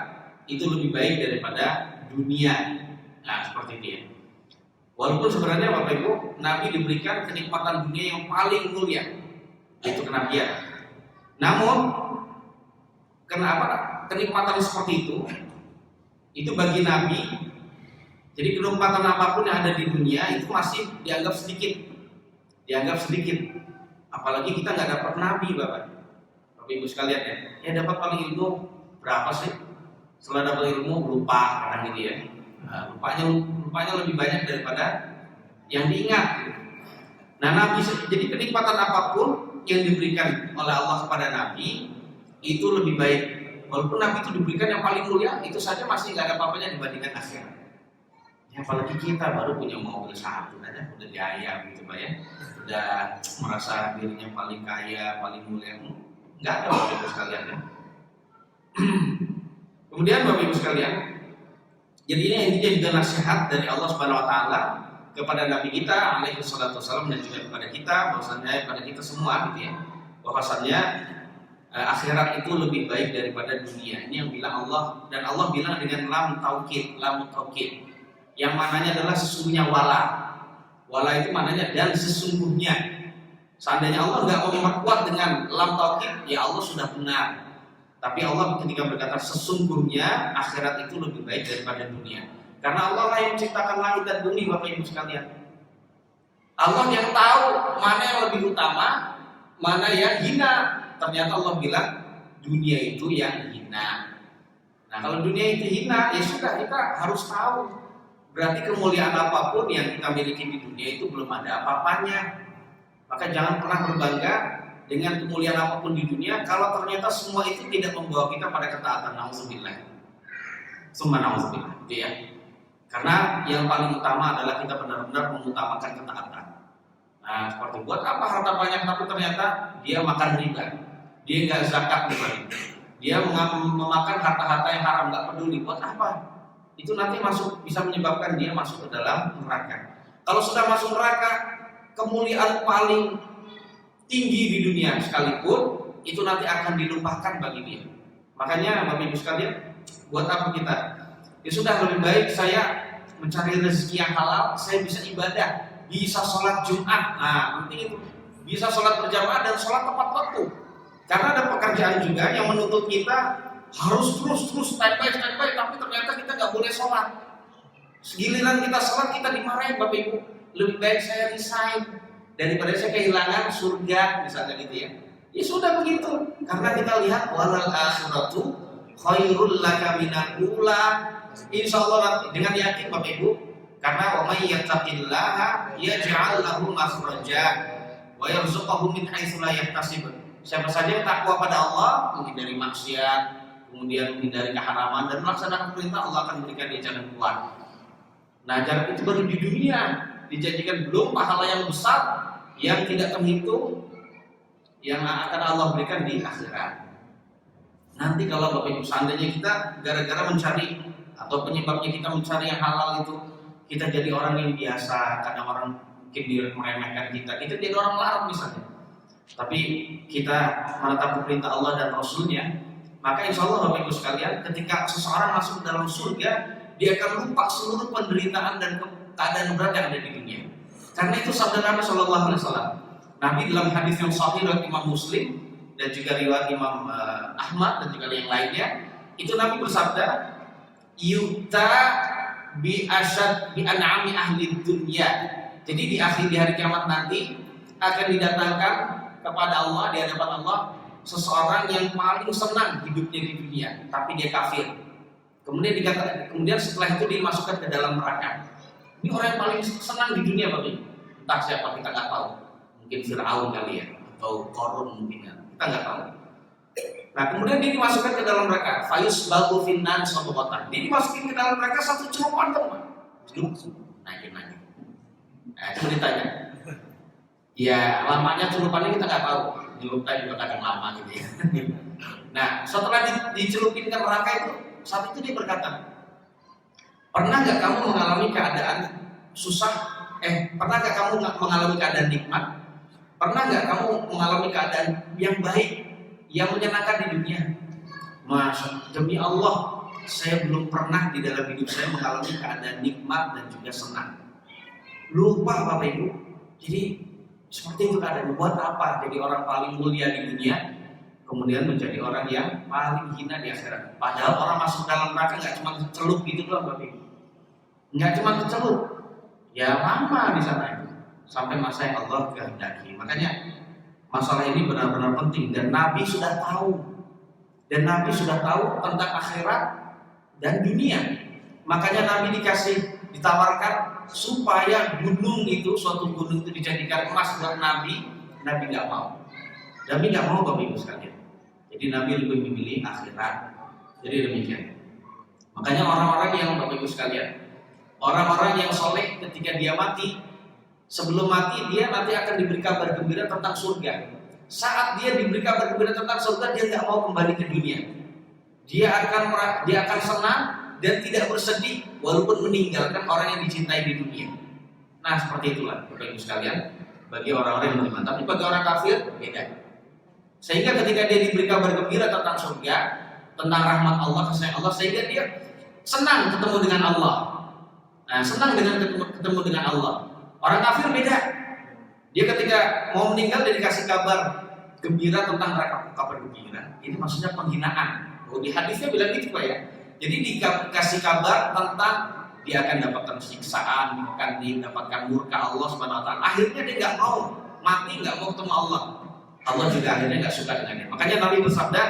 itu lebih baik daripada dunia. Nah, seperti itu ya. Walaupun sebenarnya Bapak Ibu, Nabi diberikan kenikmatan dunia yang paling mulia, yaitu kenabian. Namun kenapa kenikmatan seperti itu bagi Nabi, jadi kenikmatan apapun yang ada di dunia itu masih dianggap sedikit. Apalagi kita nggak dapat Nabi Bapak Ibu sekalian ya dapat paling ilmu berapa sih? Setelah dapat ilmu lupa kadang gitu ya. Nah, lupanya lebih banyak daripada yang diingat. Nah, Nabi jadi kenikmatan apapun yang diberikan oleh Allah kepada Nabi itu lebih baik. Walaupun Nabi itu diberikan yang paling mulia, itu saja masih nggak ada apa-apanya dibandingkan akhirat. Ya, apalagi kita baru punya mobil satu aja, udah jaya gitu Pak ya, udah merasa dirinya paling kaya, paling mulia. Nggak ada Bapak Ibu sekalian ya. Kemudian Bapak Ibu sekalian, jadi ini intinya juga nasihat dari Allah Subhanahu Wa Taala kepada Nabi kita alaihi salatu wasallam dan juga kepada kita, bahwasanya kepada kita semua gitu ya, bahwasanya akhirat itu lebih baik daripada dunia. Ini yang bilang Allah, dan Allah bilang dengan lam taukid, yang mananya adalah sesungguhnya wala itu mananya dan sesungguhnya. Seandainya Allah nggak mau memperkuat dengan lam taukid, ya Allah sudah benar. Tapi Allah ketika berkata sesungguhnya, akhirat itu lebih baik daripada dunia. Karena Allah lah yang menciptakan langit dan bumi Bapak Ibu sekalian. Allah yang tahu mana yang lebih utama, mana yang hina. Ternyata Allah bilang dunia itu yang hina. Nah kalau dunia itu hina, ya sudah kita harus tahu. Berarti kemuliaan apapun yang kita miliki di dunia itu belum ada apa-apanya. Maka jangan pernah berbangga dengan kemuliaan apapun di dunia kalau ternyata semua itu tidak membawa kita pada ketaatan. Nauzubillah. Summa nauzubillah, gitu ya. Karena yang paling utama adalah kita benar-benar mengutamakan ketaatan. Nah, seperti buat apa harta banyak tapi ternyata dia makan riba, dia nggak zakat misalnya, dia memakan harta-harta yang haram, nggak peduli, buat apa? Itu nanti bisa menyebabkan dia masuk ke dalam neraka. Kalau sudah masuk neraka, kemuliaan paling tinggi di dunia sekalipun itu nanti akan dilupakan bagi dia. Makanya Bapak Ibu sekalian, buat apa kita? Ya sudah, lebih baik saya mencari rezeki yang halal, saya bisa ibadah, bisa sholat Jumat. Nah, penting itu, bisa sholat berjamaah dan sholat tepat waktu. Karena ada pekerjaan juga yang menuntut kita harus terus step by, tapi ternyata kita nggak boleh sholat. Segiliran kita sholat kita dimarahin Bapak Ibu. Lebih baik saya resign daripada saya kehilangan surga misalnya gitu ya. Ya sudah begitu. Karena kita lihat walal akhiratu khairul laka minal ula. Insya Allah dengan yakin Bapak Ibu, karena wa may yattaqillaha yaj'al lahu makhraja wa yarzuqhu min haitsu la yahtasib. Siapa saja yang takwa pada Allah, menghindari maksiat, kemudian menghindari keharaman dan melaksanakan perintah, Allah akan berikan dia jalan keluar. Nah, jalan itu baru di dunia dijanjikan, belum pahala yang besar yang tidak terhitung yang akan Allah berikan di akhirat. Nanti kalau Bapak Ibu seandainya kita gara-gara mencari atau penyebabnya kita mencari yang halal itu kita jadi orang yang biasa, kadang orang mungkin meremehkan kita jadi orang larat misalnya. Tapi kita menetapi perintah Allah dan Rasulnya, maka insya Allah Bapak Ibu sekalian, ketika seseorang masuk ke dalam surga, dia akan lupa seluruh penderitaan dan keadaan berat yang ada di dunia. Karena itu sabda Nabi Shallallahu Alaihi Wasallam. Nabi dalam hadis yang sahih dari Imam Muslim dan juga riwayat Imam Ahmad dan juga yang lainnya, itu Nabi bersabda, yuta bi an'ami ahli dunya. Jadi di hari kiamat nanti akan didatangkan kepada Allah, di hadapan Allah, seseorang yang paling senang hidupnya di dunia, tapi dia kafir. Kemudian setelah itu dimasukkan ke dalam neraka. Ini orang yang paling senang di dunia Bapak Ibu. Entah siapa, kita nggak tahu. Mungkin Fir'aun kali ya, atau Qarun mungkin ya. Kita nggak tahu. Nah, kemudian dia dimasukkan ke dalam neraka. Fayus bagu finnan suatu kota. Dia dimasukin ke dalam neraka satu celupan teman. Naik. Nah, itu ditanya. Ya, lamanya celupannya kita nggak tahu. Celupnya juga kadang lama gitu ya. Nah, setelah dicelupin ke neraka itu, saat itu dia berkata, pernah nggak kamu mengalami keadaan susah? Pernah nggak kamu mengalami keadaan nikmat? Pernah nggak kamu mengalami keadaan yang baik, yang menyenangkan di dunia? Demi Allah, saya belum pernah di dalam hidup saya mengalami keadaan nikmat dan juga senang. Lupa Bapak Ibu. Jadi seperti itu keadaan. Buat apa jadi orang paling mulia di dunia, kemudian menjadi orang yang paling hina di akhirat? Padahal orang masuk dalam neraka nggak cuma celup gitu doang Bapak Ibu. Nggak cuma celup, ya lama di sana itu sampai masa yang Allah kehendaki. Makanya masalah ini benar-benar penting dan Nabi sudah tahu. Dan Nabi sudah tahu tentang akhirat dan dunia. Makanya Nabi ditawarkan supaya gunung itu, suatu gunung itu dijadikan emas buat Nabi. Nabi nggak mau. Nabi nggak mau Bapak Ibu sekalian. Jadi Nabi lebih memilih akhirat. Jadi demikian. Makanya orang-orang yang Bapak Ibu sekalian, orang-orang yang soleh ketika dia mati, sebelum mati dia nanti akan diberi kabar gembira tentang surga. Saat dia diberi kabar gembira tentang surga, dia nggak mau kembali ke dunia. Dia akan senang dan tidak bersedih walaupun meninggalkan orang yang dicintai di dunia. Nah seperti itulah Bapak Ibu sekalian bagi orang-orang yang beriman. Tapi bagi orang kafir beda. Sehingga ketika dia diberi kabar gembira tentang surga, tentang rahmat Allah, kasih Allah, sehingga dia senang ketemu dengan Allah. Nah senang dengan ketemu dengan Allah. Orang kafir beda. Dia ketika mau meninggal dia dikasih kabar gembira tentang kabar gembira. Ini maksudnya penghinaan. Di hadisnya bilang gitu Pak ya. Jadi dikasih kabar tentang dia akan dapatkan siksaan, akan didapatkan murka Allah Subhanahu wa taala. Akhirnya dia nggak mau mati, nggak mau ketemu Allah. Allah juga akhirnya nggak suka dengan dia. Makanya Nabi bersabda,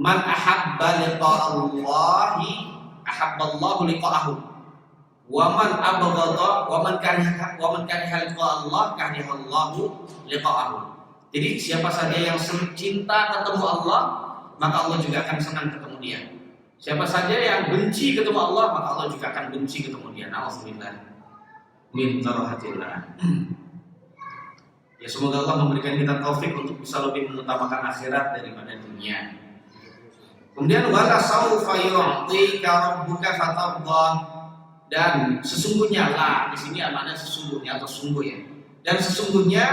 "Man ahabba liqa'allahi ahabballahu liqa'ahu. Wa man abghadha wa man kariha liqa'allah karihallahu liqa'ahu." Jadi siapa saja yang cinta ketemu Allah, maka Allah juga akan senang ketemu dia. Siapa saja yang benci ketemu Allah, maka Allah juga akan benci ketemu dia. Nauzubillah min dzarrahatillah. Ya semoga Allah memberikan kita taufik untuk bisa lebih mengutamakan akhirat daripada dunia. Kemudian wala saufa yu'tika rabbuka fatardha, dan sesungguhnya lah, di sini maknanya sesungguhnya atau sungguh ya. Dan sesungguhnya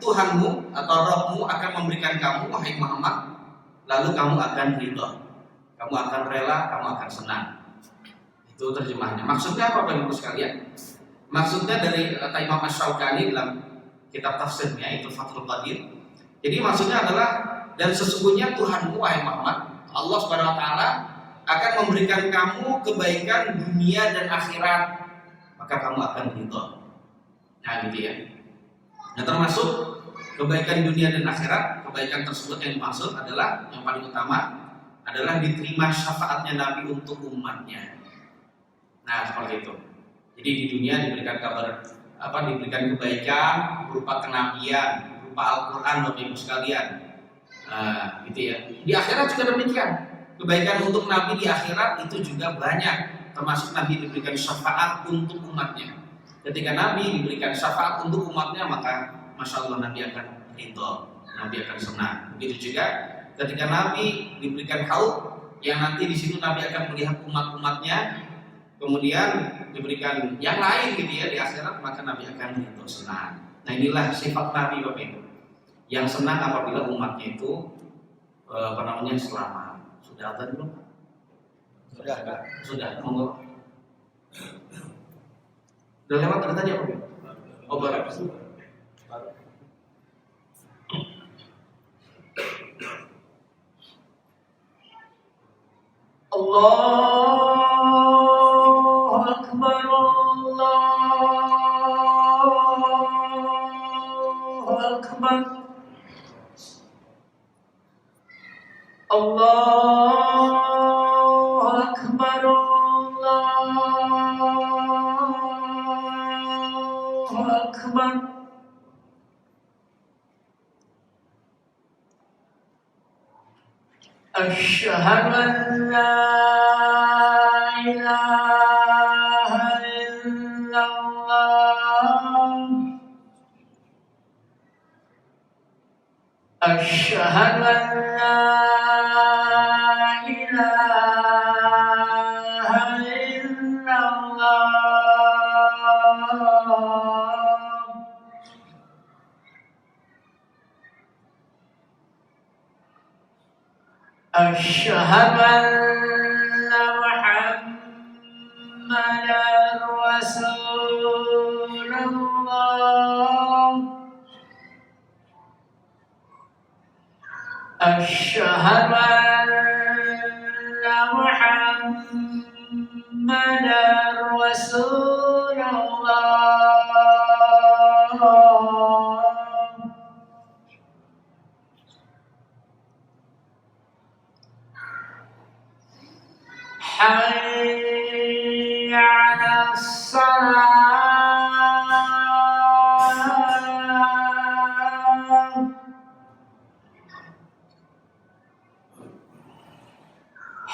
Tuhanmu atau Rabbmu akan memberikan kamu wahai Muhammad, lalu kamu akan ridha. Kamu akan rela, kamu akan senang. Itu terjemahannya. Maksudnya apa Bapak Ibu sekalian? Maksudnya dari kata Imam Asy-Syaukani dalam kitab tafsirnya itu Fathul Qadir. Jadi maksudnya adalah dan sesungguhnya Tuhanmu wahai Muhammad, Allah Subhanahu wa taala akan memberikan kamu kebaikan dunia dan akhirat, maka kamu akan ridha. Nah, gitu ya. Nah, termasuk kebaikan dunia dan akhirat, kebaikan tersebut yang dimaksud adalah yang paling utama adalah diterima syafaatnya Nabi untuk umatnya. Nah, seperti itu. Jadi di dunia diberikan diberikan kebaikan berupa kenabian, berupa Al-Quran Bapak Ibu sekalian. Nah, gitu ya. Di akhirat juga demikian. Kebaikan untuk Nabi di akhirat itu juga banyak. Termasuk Nabi diberikan syafaat untuk umatnya. Ketika Nabi diberikan syafaat untuk umatnya, maka Masya Allah Nabi akan ridha, Nabi akan senang. Begitu juga ketika Nabi diberikan haud, yang nanti di situ Nabi akan melihat umat-umatnya, kemudian diberikan yang lain gitu ya di akhirat, maka Nabi akan ridha, senang. Nah inilah sifat Nabi Bapak Ibu, yang senang apabila umatnya itu selamat. Sudah ada belum? Sudah. Monggo. Udah lewat tadi apa? Oh baru. Allahu Akbar, Allahu Akbar, Allahu Akbar, Allahu Akbar. Asyhadu an la ilaha illallah. Asyhadu an la ilaha illallah. Asyhadu anna Muhammadar Rasulullah. Asyhadu anna Muhammadar Rasulullah. Hayya 'alas salah.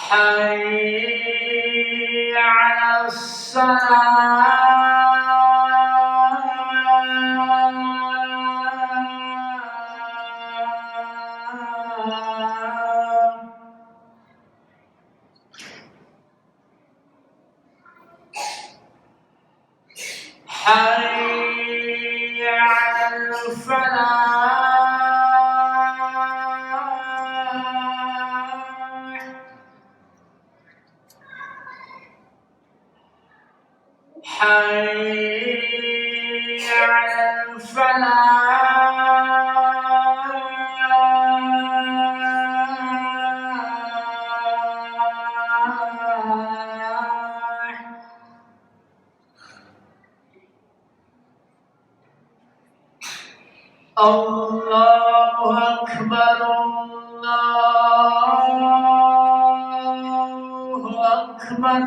حي على الصلاة حي على الفلاح حي على الفلاح الله أكبر الله أكبر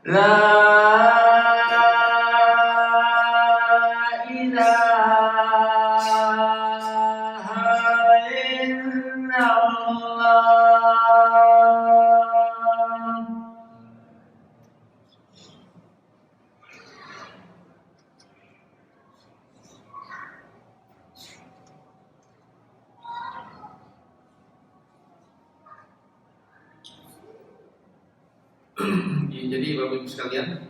لا إله إلا الله. Jadi Bapak Ibu sekalian,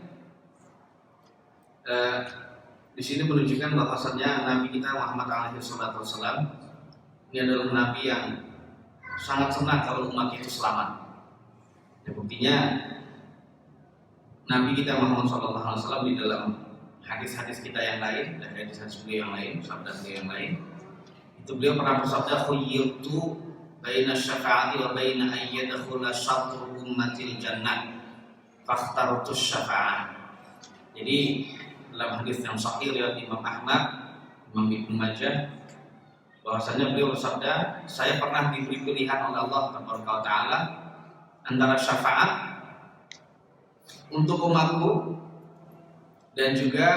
di sini menunjukkan bahwasannya Nabi kita Muhammad SAW ini adalah Nabi yang sangat senang kalau umat itu selamat. Ya, buktinya Nabi kita Muhammad SAW di dalam hadis-hadis kita yang lain dan hadis-hadis beliau yang lain, sabda beliau yang lain, itu beliau pernah bersabda, "Khuyyirtu baina syafa'ati wa baina ayyadkhula syatru ummatil jannah fakhtartu syafa'ah." Jadi dalam hadis yang sahih riwayat Imam Ahmad, Imam Ibnu Majah, bahwasanya beliau bersabda, saya pernah diberi pilihan oleh Allah Taala antara syafaat untuk umatku dan juga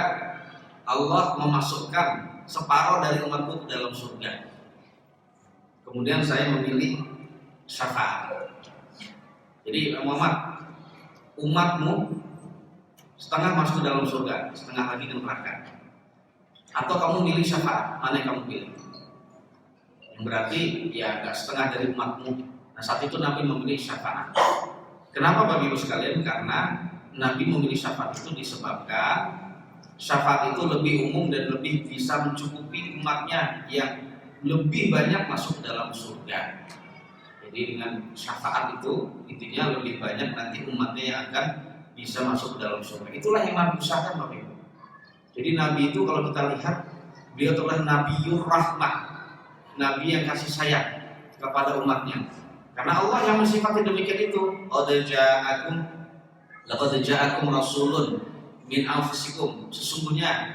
Allah memasukkan separuh dari umatku ke dalam surga. Kemudian saya memilih syafaat. Jadi Muhammad, umatmu setengah masuk ke dalam surga, setengah lagi ke neraka. Atau kamu milih syafaat, mana yang kamu pilih? Yang berarti ya agak setengah dari umatmu. Nah, saat itu Nabi memilih syafaat. Kenapa Bapak Ibu sekalian? Karena Nabi memilih syafaat itu disebabkan syafaat itu lebih umum dan lebih bisa mencukupi umatnya yang lebih banyak masuk ke dalam surga. Jadi dengan syafaat itu intinya lebih banyak nanti umatnya yang akan bisa masuk ke dalam surga. Itulah yang Nabi usahakan Bapak Ibu. Jadi Nabi itu kalau kita lihat, beliau adalah Nabiyur Rahmah, Nabi yang kasih sayang kepada umatnya. Karena Allah yang mensifati demikian itu. Laqad ja'akum rasulun min anfusikum. Sesungguhnya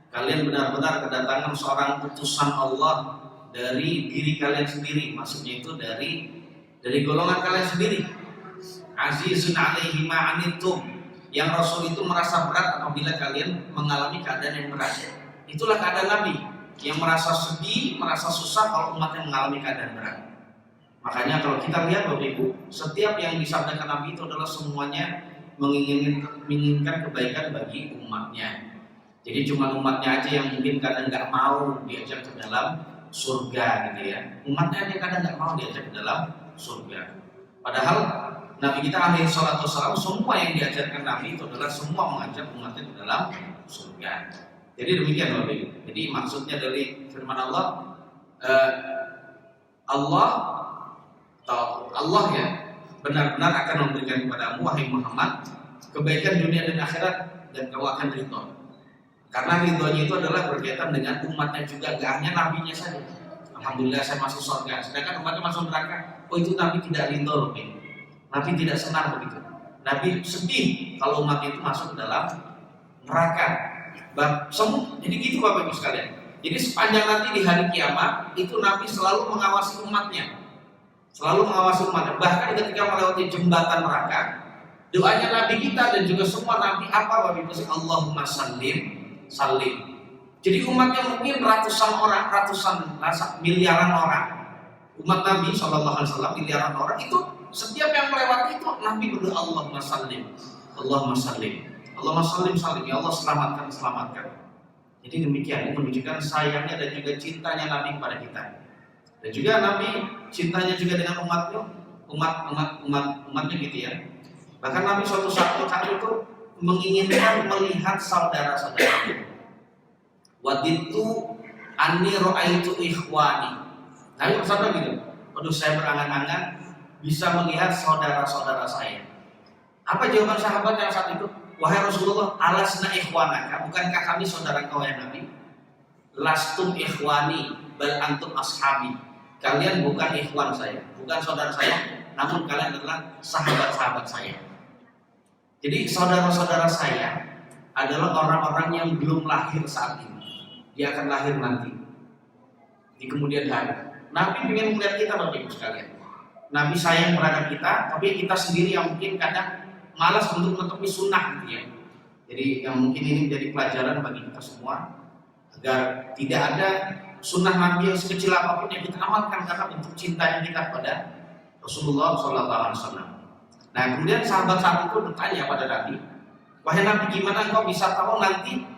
kalian benar-benar kedatangan seorang utusan Allah dari diri kalian sendiri. Maksudnya itu dari golongan kalian sendiri. Azizun alaihi ma anittum. Yang Rasul itu merasa berat apabila kalian mengalami keadaan yang berat. Itulah keadaan Nabi yang merasa sedih, merasa susah kalau umatnya mengalami keadaan berat. Makanya kalau kita lihat Bapak Ibu, setiap yang disabdakan Nabi itu adalah semuanya menginginkan kebaikan bagi umatnya. Jadi cuma umatnya aja yang mungkin kadang nggak mau diajak ke dalam surga gitu ya. Umatnya aja kadang nggak mau diajak ke dalam surga. Padahal Nabi kita alaihi salatu wassalam, semua yang diajarkan Nabi itu adalah semua mengajak umatnya ke dalam surga. Jadi demikian Bapak Ibu. Jadi maksudnya dari firman Allah, Allah ya benar-benar akan memberikan kepadamu wahai Muhammad kebaikan dunia dan akhirat dan kamu akan ridho. Karena ridhonya itu adalah berkaitan dengan umatnya juga, gak hanya nabinya saja. Alhamdulillah saya masuk surga, sedangkan umatnya masuk neraka. Oh itu Nabi tidak ridho loh. Nabi tidak senang begitu. Nabi sedih kalau umat itu masuk ke dalam neraka. Jadi gitu Bapak Ibu sekalian. Jadi sepanjang nanti di hari kiamat itu Nabi selalu mengawasi umatnya. Selalu mengawasi umatnya. Bahkan ketika melewati jembatan neraka, doanya Nabi kita dan juga semua Nabi apa Bapak Ibu? Allahumma sallim. Jadi umatnya mungkin ratusan orang, miliaran orang. umat Nabi SAW, miliaran orang itu setiap yang melewati itu Nabi berdoa Allahumma sallim, Allahumma sallim, Allahumma sallim sallim, ya Allah selamatkan, selamatkan. Jadi demikian, ini menunjukkan sayangnya dan juga cintanya Nabi kepada kita. Dan juga Nabi cintanya juga dengan umatnya gitu ya. Bahkan Nabi suatu saat itu menginginkan melihat saudara-saudaranya. Waditu anni ra'aitu ikhwani. Nabi bersabda gitu, waduh saya berangan-angan bisa melihat saudara-saudara saya. Apa jawaban sahabat yang saat itu? Wahai Rasulullah, alasna ikhwanaka, bukankah kami saudara kau ya Nabi? Lastum ikhwani, bal antum ashabi. Kalian bukan ikhwan saya, bukan saudara saya, namun kalian adalah sahabat-sahabat saya. Jadi saudara-saudara saya adalah orang-orang yang belum lahir saat ini. Dia akan lahir nanti di kemudian hari. Nabi ingin melihat kita Bapak Ibu sekalian. Nabi sayang terhadap kita, tapi kita sendiri yang mungkin kadang malas untuk menepi sunnah gitu ya. Jadi yang mungkin ini menjadi pelajaran bagi kita semua agar tidak ada sunnah Nabi yang sekecil apapun yang kita amalkan karena bentuk cintanya kita kepada Rasulullah SAW. Nah kemudian sahabat saat itu bertanya pada Nabi, wahai Nabi, gimana engkau bisa tahu nanti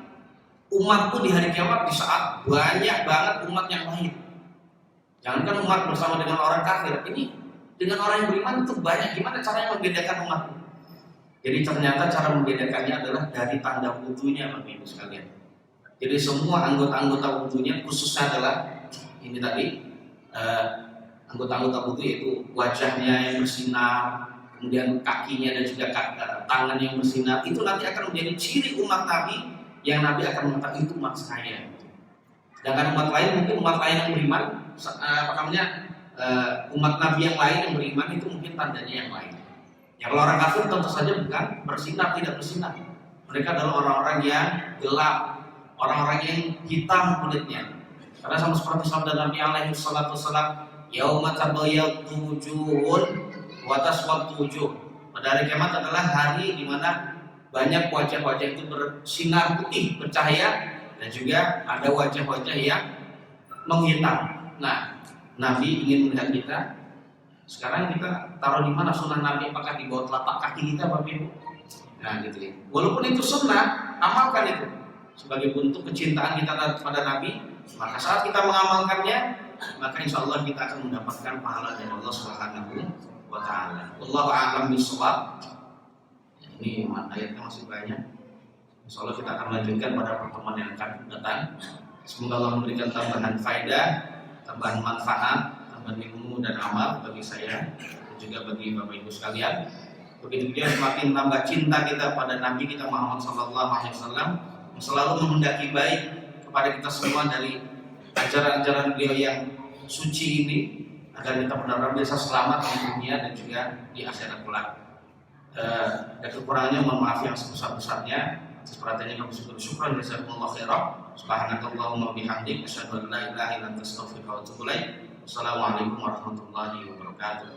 umatku di hari kiamat di saat banyak banget umat yang lain? Jangankan umat bersama dengan orang kafir, ini dengan orang yang beriman itu banyak. Gimana caranya membedakan umatku? Jadi ternyata cara membedakannya adalah dari tanda wudunya Bapak Ibu sekalian. Jadi semua anggota-anggota wudunya khususnya adalah ini tadi anggota-anggota wudu yaitu wajahnya yang bersinar, kemudian kakinya dan juga tangan yang bersinar. Itu nanti akan menjadi ciri umat Nabi yang Nabi akan mengatakan itu umat saya. Sedangkan umat lain mungkin umat lain yang beriman, umat Nabi yang lain yang beriman itu mungkin tandanya yang lain. Ya kalau orang kafir tentu saja bukan bersinar, tidak bersinar. Mereka adalah orang-orang yang gelap, orang-orang yang hitam kulitnya. Karena sama seperti sabda Nabi alaihi salatu wasallam, yauma tabayyadu wujuhun wa taswaddu wujuh. Pada hari kiamat adalah hari di mana banyak wajah-wajah itu bersinar putih, bercahaya, dan juga ada wajah-wajah yang menghitam. Nah, Nabi ingin melihat kita. Sekarang kita taruh di mana sunnah Nabi? Apakah di bawah telapak kaki kita, Bapak Ibu? Nah, gitu ya. Walaupun itu sunnah, amalkan itu sebagai bentuk kecintaan kita kepada Nabi. Maka saat kita mengamalkannya, maka insya Allah kita akan mendapatkan pahala dari Allah Subhanahu wa Ta'ala. Wallahu a'lam bishawab. Ini ayatnya masih banyak. Insya Allah kita akan lanjutkan pada pertemuan yang akan datang. Semoga Allah memberikan tambahan faedah, tambahan manfaat, tambahan ilmu dan amal bagi saya dan juga bagi Bapak Ibu sekalian. Begitu dia semakin tambah cinta kita pada Nabi kita Muhammad SAW yang selalu menghendaki baik kepada kita semua dari ajaran-ajaran beliau yang suci ini, agar kita benar-benar bisa selamat di dunia dan juga di akhirat kelak. Dan kekurangannya mohon maaf yang sebesar-besarnya. Atas perhatiannya kami syukur jazakumullah khairan. Subhanakallahumma bihamdik asyhadu an la ilaha illa anta astaghfiruka wa atubu ilaik. Wassalamualaikum warahmatullahi wabarakatuh.